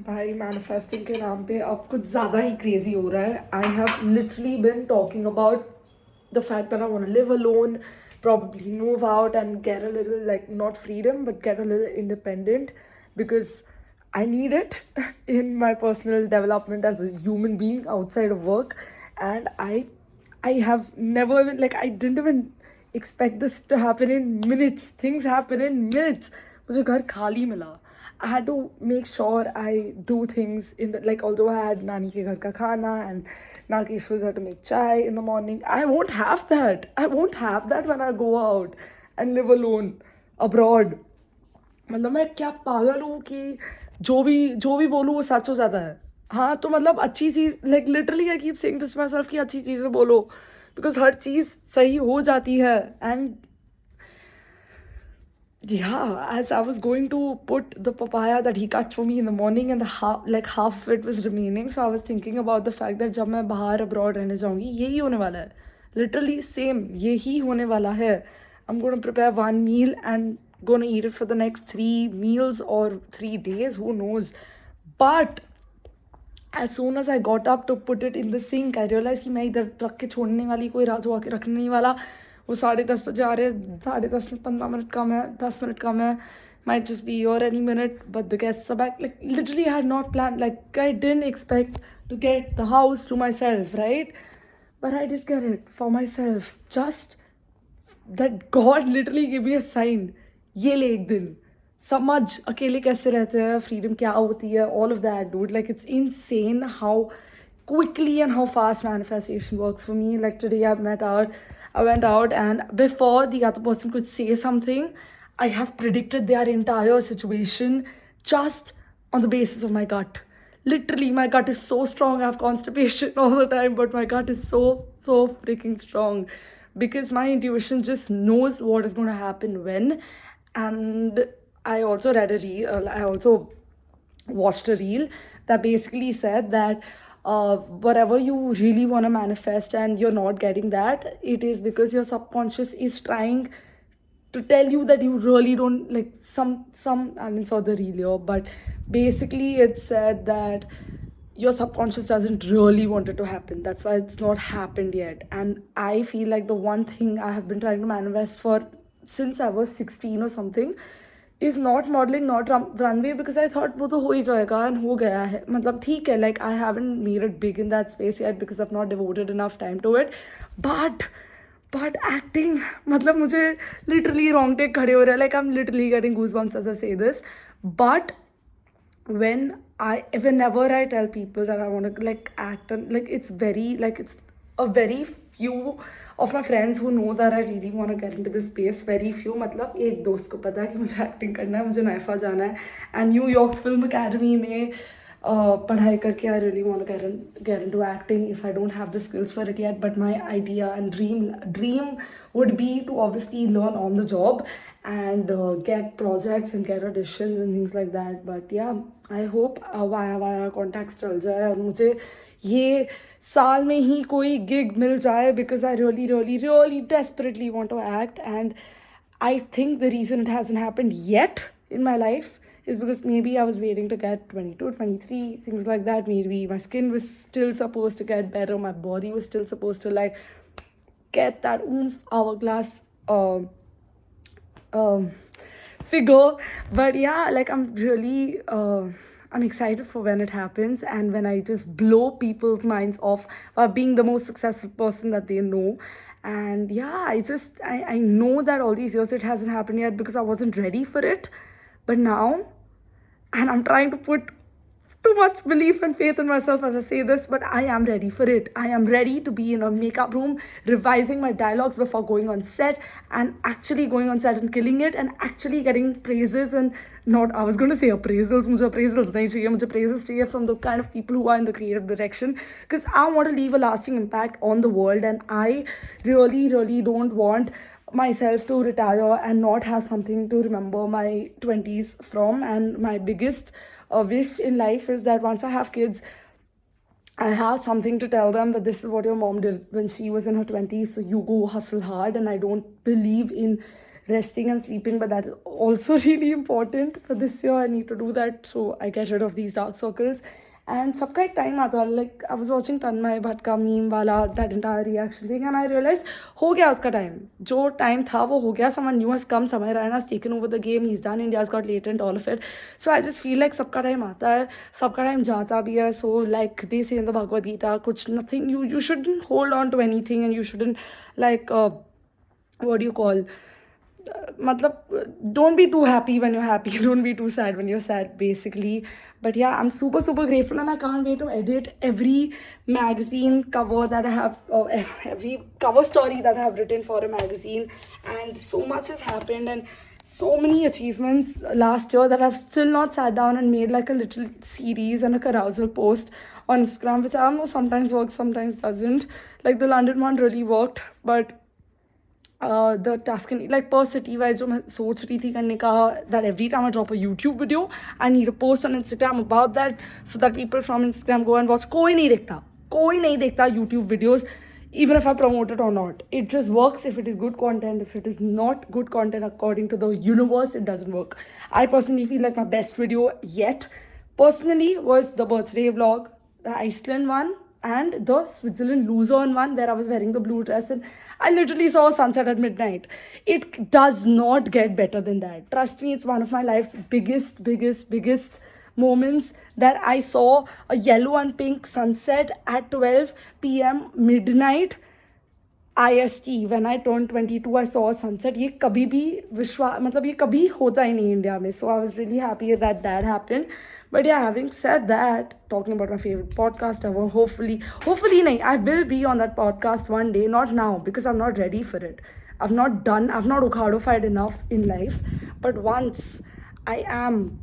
भाई मैनिफेस्टिंग के नाम पे अब कुछ ज़्यादा ही क्रेजी हो रहा है. I have literally been talking about the fact that I want to live alone, probably move out and get a little, like, not freedom, but get a little independent because I need it in my personal development as a human being outside of work. And I have never even, like, I didn't even expect this to happen in minutes. Things happen in minutes. मुझे घर खाली मिला. I had to make sure I do things in the, like, although I had Nani ke ghar ka khana and Nagesh was had to make chai in the morning. I won't have that. I won't have that when I go out and live alone abroad. मतलब मैं क्या पागल हूँ कि जो भी बोलूँ वो सच हो जाता है. हाँ तो मतलब अच्छी चीज़, like literally I keep saying this myself कि अच्छी चीज़ें बोलो बिकॉज हर चीज़ सही हो जाती है. And yeah, as I was going to put the papaya that he cut for me in the morning and the half of it was remaining, so I was thinking about the fact that जब मैं बाहर abroad रहने जाऊँगी यही होने वाला है. Literally same यही होने वाला है. I'm going to prepare one meal and going to eat it for the next 3 meals or 3 days, who knows. But as soon as I got up to put it in the sink, I realized कि मैं इधर रख के छोड़ने वाली, कोई रात आके रखने नहीं वाला. वो 10:30 बजे आ रहे हैं, 10:30 में 15 मिनट कम है, 10 मिनट कम है, might just be here any minute, but the guests are back. Like literally I had not planned, like I didn't expect to get the house to myself, right? But I did get it for myself. Just that God literally gave me a sign. ये ले एक दिन समझ अकेले कैसे रहते हैं, freedom क्या होती है, all of that, dude. Like it's insane how quickly and how fast manifestation works for me. Like today I went out and before the other person could say something, I have predicted their entire situation just on the basis of my gut. Literally, my gut is so strong. I have constipation all the time, but my gut is so freaking strong because my intuition just knows what is going to happen when. And I also read a reel, I also watched a reel that basically said that whatever you really want to manifest and you're not getting that, it is because your subconscious is trying to tell you that you really don't, like, some I didn't saw the reel here, but basically it said that your subconscious doesn't really want it to happen. That's why it's not happened yet. And I feel like the one thing I have been trying to manifest for since I was 16 or something is not modeling, not runway, because I thought वो तो हो ही जाएगा and हो गया है. मतलब ठीक है, like I haven't made it big in that space yet because I've not devoted enough time to it. But acting, मतलब मुझे literally wrong take खड़े हो रहे हैं. Like I'm literally getting goosebumps as I say this. But whenever I tell people that I want to like act and like it's a very few of my friends who know that I really want to get into this space. Very few, मतलब एक दोस्त को पता है कि मुझे acting करना है, मुझे नाइफा जाना है एंड न्यूयॉर्क फिल्म अकेडमी में पढ़ाई करके I really want to get into acting if I don't have the skills for it yet. But my idea and dream would be to obviously learn on the job and get projects and get auditions and things like that. But yeah, I hope via contacts चल जाए और मुझे ये साल में ही कोई gig मिल जाए because I really desperately want to act. And I think the reason it hasn't happened yet in my life is because maybe I was waiting to get 22, 23, things like that. Maybe my skin was still supposed to get better, my body was still supposed to like get that oomph hourglass figure. But yeah, like I'm excited for when it happens and when I just blow people's minds off by being the most successful person that they know. And yeah, I know that all these years it hasn't happened yet because I wasn't ready for it. But now, and I'm trying to put too much belief and faith in myself as I say this, but I am ready for it. I am ready to be in a makeup room, revising my dialogues before going on set, and actually going on set and killing it, and actually getting praises and not, I was going to say appraisals, मुझे appraisals नहीं चाहिए, मुझे praises चाहिए from the kind of people who are in the creative direction, because I want to leave a lasting impact on the world, and I really don't want myself to retire and not have something to remember my 20s from. And my biggest wish in life is that once I have kids, I have something to tell them that this is what your mom did when she was in her 20s, so you go hustle hard. And I don't believe in resting and sleeping, but that is also really important for this year. I need to do that so I get rid of these dark circles. And सबका एक time आता है, like I was watching तन्मय भट्ट का meme वाला that entire reaction thing, and I realized हो गया उसका time, जो टाइम था वो हो गया. Someone new has come, Samay Rana has taken over the game, he's done, India's got latent, all of it. So I just feel like सबका time आता है, सबका टाइम जाता भी है. So like they say in the Bhagavad Gita, कुछ nothing, you shouldn't hold on to anything, and you shouldn't like what do you call, don't be too happy when you're happy, don't be too sad when you're sad, basically. But yeah, I'm super grateful, and I can't wait to edit every magazine cover that I have, every cover story that I have written for a magazine. And so much has happened, and so many achievements last year that I've still not sat down and made like a little series and a carousel post on Instagram, which I don't know, sometimes works, sometimes doesn't. Like the London one really worked, but the Tuscany, like per city wise, जो मैं सोच रही थी करने का, that every time I drop a YouTube video, I need a post on Instagram about that, so that people from Instagram go and watch. कोई नहीं देखता YouTube videos, even if I promote it or not. It just works if it is good content. If it is not good content according to the universe, it doesn't work. I personally feel like my best video yet, personally, was the birthday vlog, the Iceland one, and the Switzerland Luzern one, where I was wearing the blue dress and I literally saw sunset at midnight. It does not get better than that. Trust me, it's one of my life's biggest moments, that I saw a yellow and pink sunset at 12 p.m. midnight IST. When I turned 22, I saw a sunset. ये कभी भी ये कभी होता ही नहीं India में. So I was really happy that happened. But yeah, having said that, talking about my favorite podcast ever, hopefully nahi, I will be on that podcast one day. Not now, because I'm not ready for it. I've not ukhadified enough in life. But once I am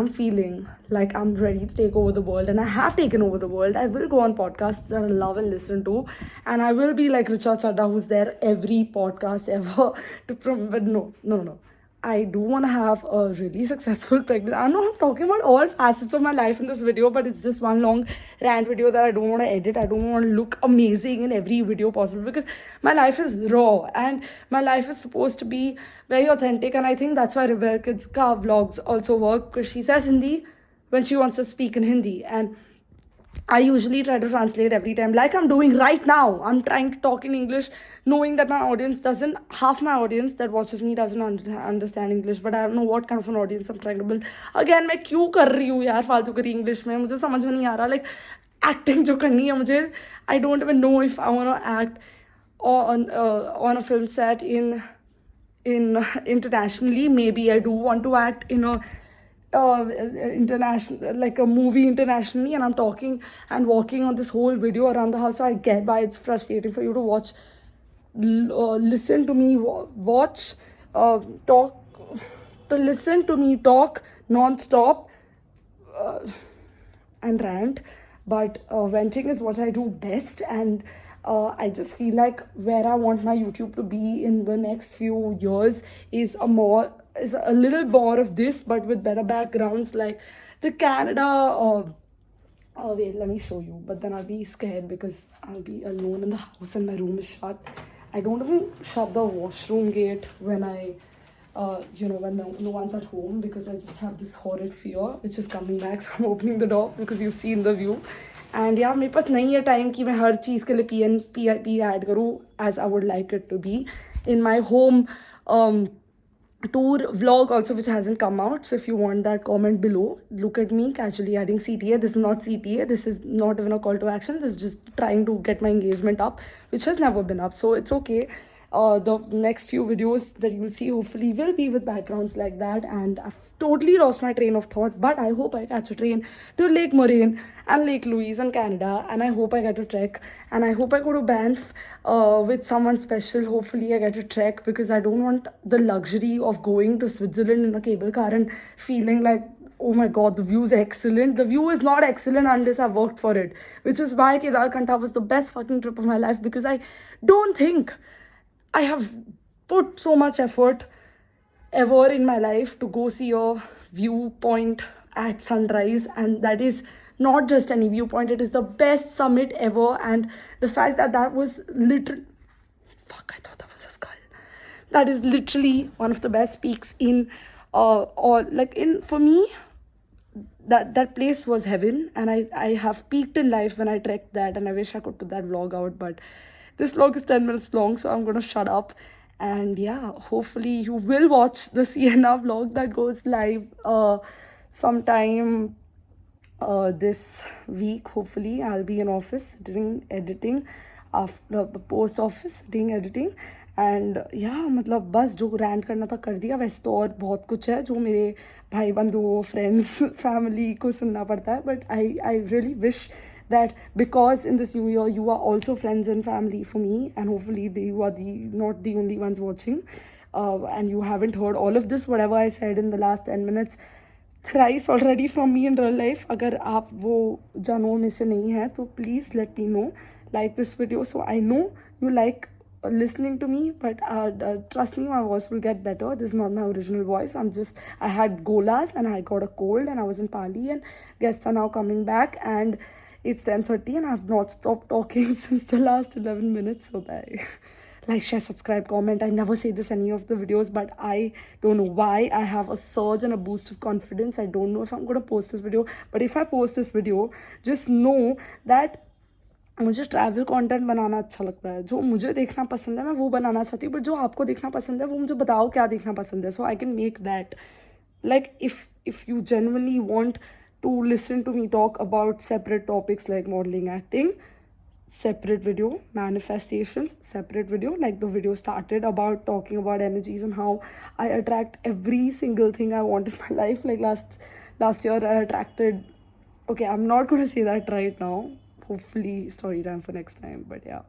feeling like I'm ready to take over the world, and I have taken over the world, I will go on podcasts that I love and listen to, and I will be like Richa Chadda, who's there every podcast ever but no. I do want to have a really successful pregnancy. I know I'm talking about all facets of my life in this video, but it's just one long rant video that I don't want to edit. I don't want to look amazing in every video possible, because my life is raw and my life is supposed to be very authentic. And I think that's why Rebel Kids ka vlogs also work, because she says Hindi when she wants to speak in Hindi, and I usually try to translate every time, like I'm doing right now. I'm trying to talk in English, knowing that half my audience that watches me doesn't understand English, but I don't know what kind of an audience I'm trying to build. Again, मैं क्यों कर रही हूँ यार फालतू करी English में, मुझे समझ में नहीं आ रहा. Like acting जो करनी है मुझे, I don't even know if I want to act on a film set in internationally. Maybe I do want to act in a international, like a movie internationally, and I'm talking and walking on this whole video around the house. So I get why it's frustrating for you to watch, listen to me talk non-stop and rant. But venting is what I do best, and I just feel like where I want my YouTube to be in the next few years is a little more of this, but with better backgrounds, like the Canada. Wait, let me show you. But then I'll be scared because I'll be alone in the house and my room is shut. I don't even shut the washroom gate when when no one's at home, because I just have this horrid fear which is coming back. So I'm opening the door because you've seen the view. And yeah, मेरे पास नहीं है time कि मैं हर चीज़ के लिए PIP add करूँ as I would like it to be. In my home tour vlog also, which hasn't come out, so if you want that, comment below. Look at me casually adding CTA. This is not CTA, this is not even a call to action, this is just trying to get my engagement up, which has never been up, so it's okay. The next few videos that you will see hopefully will be with backgrounds like that. And I've totally lost my train of thought, but I hope I catch a train to Lake Moraine and Lake Louise in Canada, and I hope I get to trek, and I hope I go to Banff with someone special. Hopefully I get to trek, because I don't want the luxury of going to Switzerland in a cable car and feeling like, oh my god, the view is excellent. The view is not excellent unless I've worked for it, which is why Kedarkantha was the best fucking trip of my life, because I don't think I have put so much effort ever in my life to go see a viewpoint at sunrise, and that is not just any viewpoint, it is the best summit ever. And the fact that was literally, fuck, I thought that was a skull. That is literally one of the best peaks in all, like, in, for me, that place was heaven, and I have peaked in life when I trekked that, and I wish I could put that vlog out, but this vlog is 10 minutes long, so I'm gonna shut up. And yeah, hopefully you will watch the Sienna vlog that goes live sometime this week. Hopefully I'll be in office doing editing, after post office doing editing. And या मतलब बस जो rant करना था कर दिया. वैसे तो और बहुत कुछ है जो मेरे भाई बंधुओं, फ्रेंड्स, फैमिली को सुनना पड़ता है, but I really wish that because in this new year you are also friends and family for me, and hopefully you are not the only ones watching, and you haven't heard all of this whatever I said in the last 10 minutes thrice already from me in real life. अगर आप वो जानों में से नहीं है तो please let me know, like this video, so I know you like listening to me. But trust me, my voice will get better. This is not my original voice. I had golas and I got a cold and I was in Pali, and guests are now coming back, and it's 10:30 and I've not stopped talking since the last 11 minutes. So bye. Like, share, subscribe, comment. I never say this in any of the videos, but I don't know why I have a surge and a boost of confidence. I don't know if I'm going to post this video, but if I post this video, just know that मुझे travel content बनाना अच्छा लगता है. जो मुझे देखना पसंद है मैं वो बनाना चाहती हूँ, बट जो आपको देखना पसंद है वो मुझे बताओ क्या देखना पसंद है, so I can make that. Like, if you genuinely want to listen to me talk about separate topics like modeling, acting, separate video. Manifestations, separate video. Like, the video started about talking about energies and how I attract every single thing I want in my life. Like, last year I attracted, okay, I'm not going to say that right now. Hopefully story time for next time, but yeah.